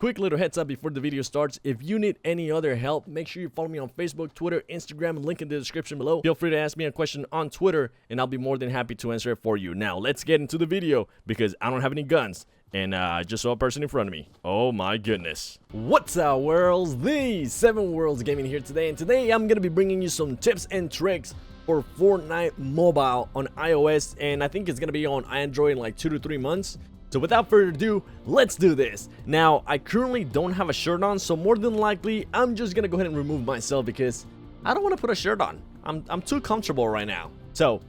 quick little heads up before the video starts. If you need any other help, make sure you follow me on Facebook, Twitter, Instagram, link in the description below. Feel free to ask me a question on Twitter, and I'll be more than happy to answer it for you. Now, let's get into the video, because I don't have any guns, and I just saw a person in front of me. Oh my goodness. What's up, worlds? The 7 Worlds Gaming here today, and today I'm going to be bringing you some tips and tricks for Fortnite Mobile on iOS, and I think it's going to be on Android in like 2 to 3 months. So without further ado, let's do this. Now, I currently don't have a shirt on, so more than likely, I'm just gonna go ahead and remove myself because I don't want to put a shirt on. I'm too comfortable right now. So,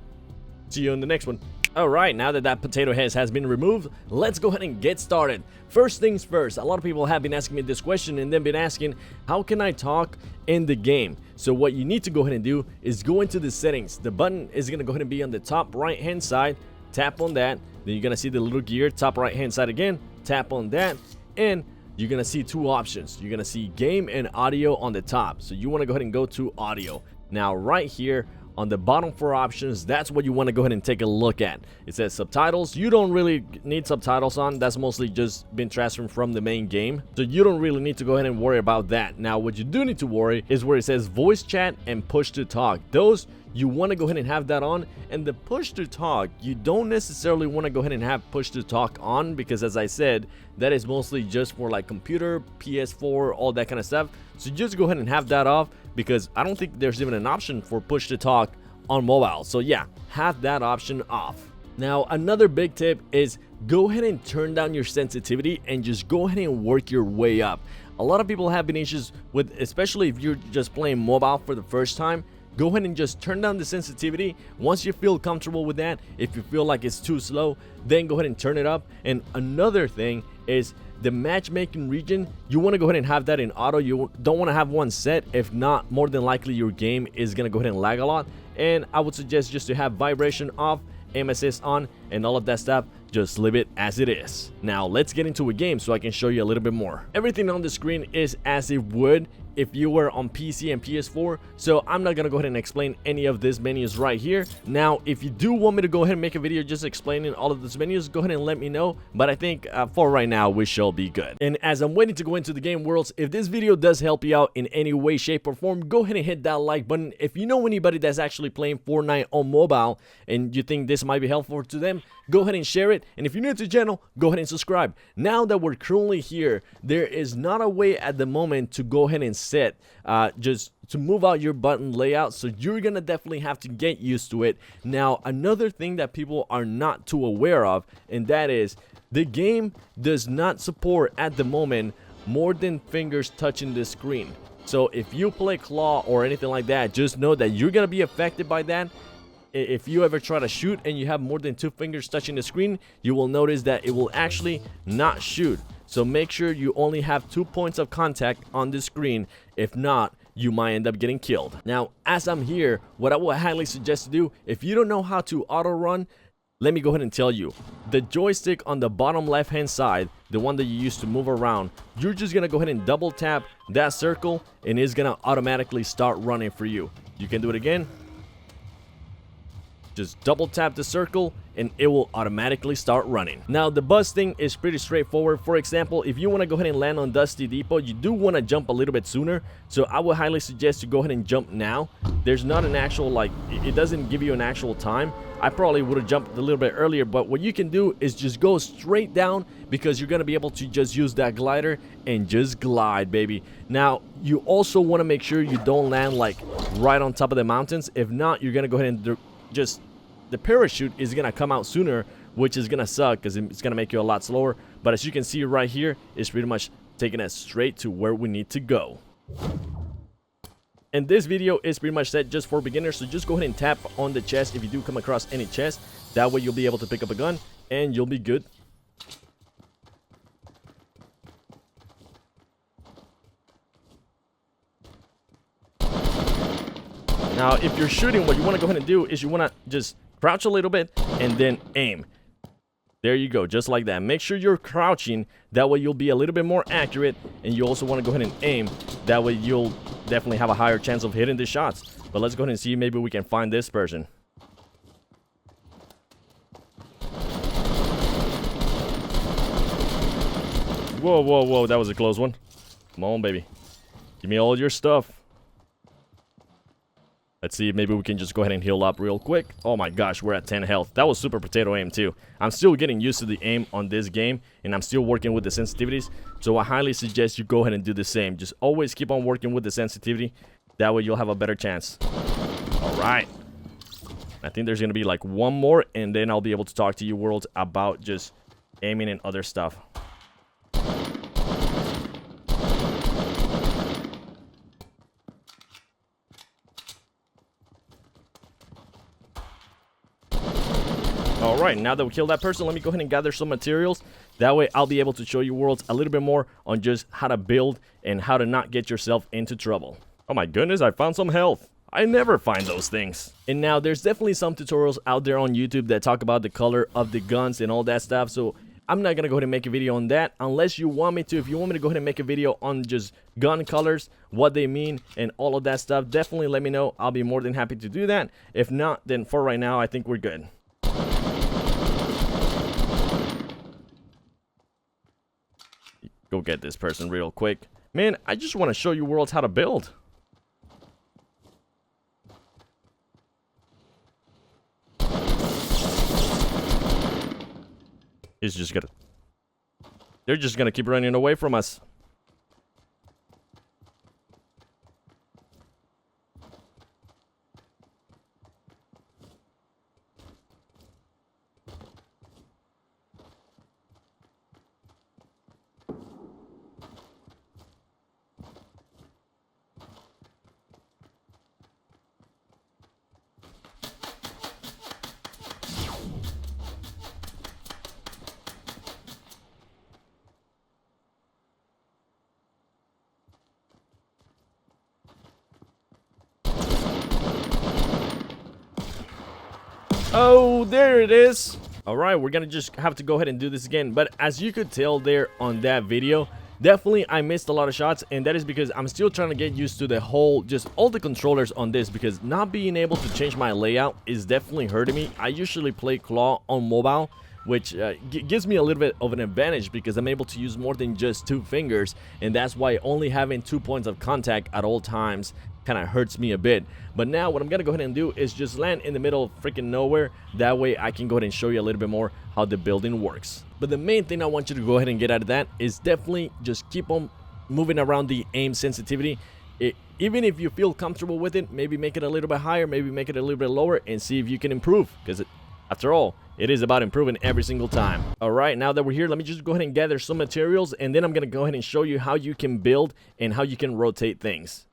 see you in the next one. Alright, now that potato head has been removed, let's go ahead and get started. First things first, a lot of people have been asking me this question and then been asking, how can I talk in the game? So what you need to go ahead and do is go into the settings. The button is gonna go ahead and be on the top right hand side. Tap on that, then you're gonna see the little gear top right hand side again. Tap on that, and you're gonna see 2 options. You're gonna see game and audio on the top, so you want to go ahead and go to audio. Now right here on the bottom 4 options, that's what you want to go ahead and take a look at. It says subtitles. You don't really need subtitles on. That's mostly just been transferred from the main game, so you don't really need to go ahead and worry about that. Now what you do need to worry is where it says voice chat and push to talk. Those you want to go ahead and have that on, and the push to talk, you don't necessarily want to go ahead and have push to talk on, because as I said, that is mostly just for like computer, PS4, all that kind of stuff. So just go ahead and have that off, because I don't think there's even an option for push to talk on mobile. So yeah, have that option off. Now another big tip is go ahead and turn down your sensitivity and just go ahead and work your way up. A lot of people have been issues with, especially if you're just playing mobile for the first time. Go ahead and just turn down the sensitivity. Once you feel comfortable with that, if you feel like it's too slow, then go ahead and turn it up. And another thing is the matchmaking region. You want to go ahead and have that in auto. You don't want to have one set. If not, more than likely your game is going to go ahead and lag a lot. And I would suggest just to have vibration off, aim assist on, and all of that stuff. Just leave it as it is. Now let's get into a game so I can show you a little bit more. Everything on the screen is as it would if you were on PC and PS4, so I'm not gonna go ahead and explain any of these menus right here. Now if you do want me to go ahead and make a video just explaining all of these menus, go ahead and let me know, but I think for right now we shall be good. And as I'm waiting to go into the game worlds, if this video does help you out in any way, shape, or form, go ahead and hit that like button. If you know anybody that's actually playing Fortnite on mobile and you think this might be helpful to them, go ahead and share it. And if you're new to the channel, go ahead and subscribe. Now that we're currently here, there is not a way at the moment to go ahead and set just to move out your button layout, so you're gonna definitely have to get used to it. Now another thing that people are not too aware of, and that is the game does not support at the moment more than fingers touching the screen. So if you play claw or anything like that, just know that you're gonna be affected by that. If you ever try to shoot and you have more than 2 fingers touching the screen, you will notice that it will actually not shoot. So make sure you only have 2 points of contact on the screen. If not, you might end up getting killed. Now, as I'm here, what I would highly suggest to do, if you don't know how to auto run, let me go ahead and tell you. The joystick on the bottom left hand side, the one that you use to move around, you're just gonna go ahead and double tap that circle and it's gonna automatically start running for you. You can do it again. Just double tap the circle and it will automatically start running. Now the bus thing is pretty straightforward. For example, if you want to go ahead and land on Dusty Depot, you do want to jump a little bit sooner, so I would highly suggest to go ahead and jump now. There's not an actual, like, it doesn't give you an actual time. I probably would have jumped a little bit earlier, but what you can do is just go straight down, because you're going to be able to just use that glider and just glide, baby. Now you also want to make sure you don't land like right on top of the mountains. If not, you're going to go ahead and just the parachute is gonna come out sooner, which is gonna suck because it's gonna make you a lot slower. But as you can see right here, it's pretty much taking us straight to where we need to go. And this video is pretty much set just for beginners, so just go ahead and tap on the chest if you do come across any chest. That way you'll be able to pick up a gun and you'll be good. Now if you're shooting, what you want to go ahead and do is you want to just crouch a little bit and then aim. There you go, just like that. Make sure you're crouching, that way you'll be a little bit more accurate, and you also want to go ahead and aim, that way you'll definitely have a higher chance of hitting the shots. But let's go ahead and see, maybe we can find this person. Whoa, whoa, whoa. That was a close one. Come on, baby. Give me all your stuff. Let's see if maybe we can just go ahead and heal up real quick. Oh my gosh, we're at 10 health. That was super potato aim too. I'm still getting used to the aim on this game, and I'm still working with the sensitivities. So I highly suggest you go ahead and do the same. Just always keep on working with the sensitivity. That way you'll have a better chance. All right. I think there's going to be like one more, and then I'll be able to talk to you worlds about just aiming and other stuff. Alright, now that we killed that person, let me go ahead and gather some materials. That way I'll be able to show you worlds a little bit more on just how to build and how to not get yourself into trouble. Oh my goodness, I found some health. I never find those things. And now there's definitely some tutorials out there on YouTube that talk about the color of the guns and all that stuff. So I'm not gonna go ahead and make a video on that unless you want me to. If you want me to go ahead and make a video on just gun colors, what they mean, and all of that stuff, definitely let me know. I'll be more than happy to do that. If not, then for right now, I think we're good. Go get this person real quick. Man, I just want to show you worlds how to build. They're just gonna keep running away from us. Oh, there it is. All right, we're gonna just have to go ahead and do this again. But as you could tell there on that video, definitely I missed a lot of shots, and that is because I'm still trying to get used to the whole, just all the controllers on this, because not being able to change my layout is definitely hurting me. I usually play claw on mobile, which gives me a little bit of an advantage because I'm able to use more than just 2 fingers, and that's why only having 2 points of contact at all times kind of hurts me a bit. But now what I'm gonna go ahead and do is just land in the middle of freaking nowhere. That way I can go ahead and show you a little bit more how the building works. But the main thing I want you to go ahead and get out of that is definitely just keep on moving around the aim sensitivity. Even if you feel comfortable with it, maybe make it a little bit higher, maybe make it a little bit lower, and see if you can improve, because after all, it is about improving every single time. Alright, now that we're here, let me just go ahead and gather some materials, and then I'm gonna go ahead and show you how you can build and how you can rotate things.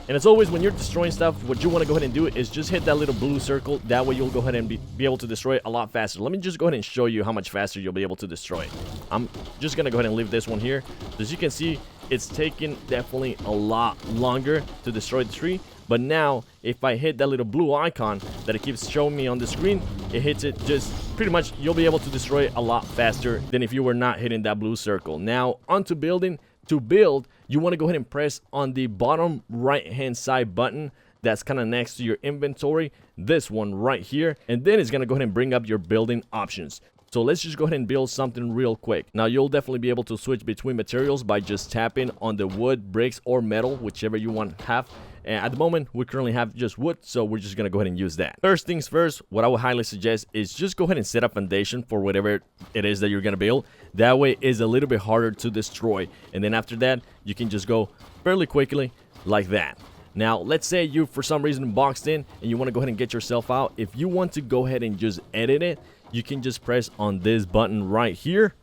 And as always, when you're destroying stuff, what you want to go ahead and do is just hit that little blue circle. That way you'll go ahead and be able to destroy it a lot faster. Let me just go ahead and show you how much faster you'll be able to destroy it. I'm just going to go ahead and leave this one here. As you can see, it's taking definitely a lot longer to destroy the tree. But now, if I hit that little blue icon that it keeps showing me on the screen, it hits it just pretty much, you'll be able to destroy it a lot faster than if you were not hitting that blue circle. Now, onto building. To build, you want to go ahead and press on the bottom right hand side button that's kind of next to your inventory, this one right here, and then it's going to go ahead and bring up your building options. So let's just go ahead and build something real quick. Now you'll definitely be able to switch between materials by just tapping on the wood, bricks, or metal, whichever you want to have. And at the moment, we currently have just wood, so we're just going to go ahead and use that. First things first, what I would highly suggest is just go ahead and set a foundation for whatever it is that you're going to build. That way it's a little bit harder to destroy. And then after that, you can just go fairly quickly like that. Now, let's say you, for some reason, boxed in and you want to go ahead and get yourself out. If you want to go ahead and just edit it, you can just press on this button right here.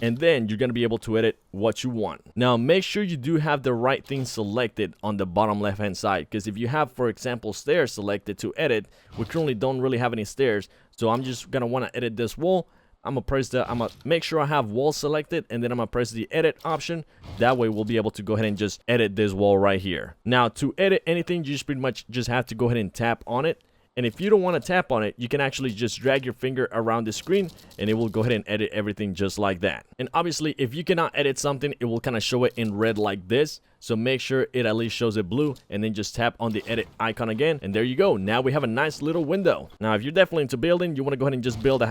And then you're going to be able to edit what you want. Now, make sure you do have the right thing selected on the bottom left hand side, because if you have, for example, stairs selected to edit, we currently don't really have any stairs, so I'm just going to want to edit this wall. I'm gonna make sure I have wall selected, and then I'm gonna press the edit option. That way we'll be able to go ahead and just edit this wall right here. Now, to edit anything, you just pretty much just have to go ahead and tap on it. And if you don't want to tap on it, you can actually just drag your finger around the screen and it will go ahead and edit everything just like that. And obviously, if you cannot edit something, it will kind of show it in red like this. So make sure it at least shows it blue, and then just tap on the edit icon again. And there you go. Now we have a nice little window. Now, if you're definitely into building, you want to go ahead and just build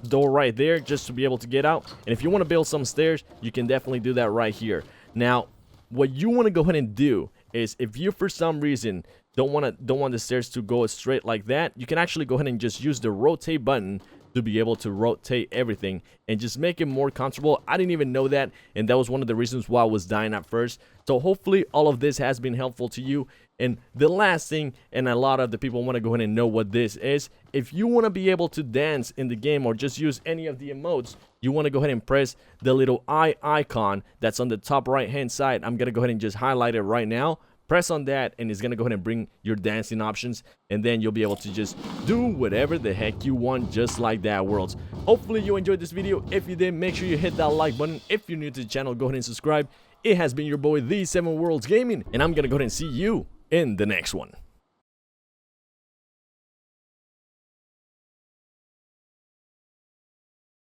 door right there just to be able to get out. And if you want to build some stairs, you can definitely do that right here. Now, what you want to go ahead and do is, if you for some reason don't want the stairs to go straight like that, you can actually go ahead and just use the rotate button to be able to rotate everything and just make it more comfortable. I didn't even know that, and that was one of the reasons why I was dying at first. So hopefully all of this has been helpful to you. And the last thing, and a lot of the people want to go ahead and know what this is, if you want to be able to dance in the game or just use any of the emotes, you want to go ahead and press the little eye icon that's on the top right hand side. I'm gonna go ahead and just highlight it right now. Press on that, and it's gonna go ahead and bring your dancing options, and then you'll be able to just do whatever the heck you want, just like that, worlds. Hopefully you enjoyed this video. If you did, make sure you hit that like button. If you're new to the channel, go ahead and subscribe. It has been your boy, The 7 Worlds Gaming, and I'm gonna go ahead and see you in the next one.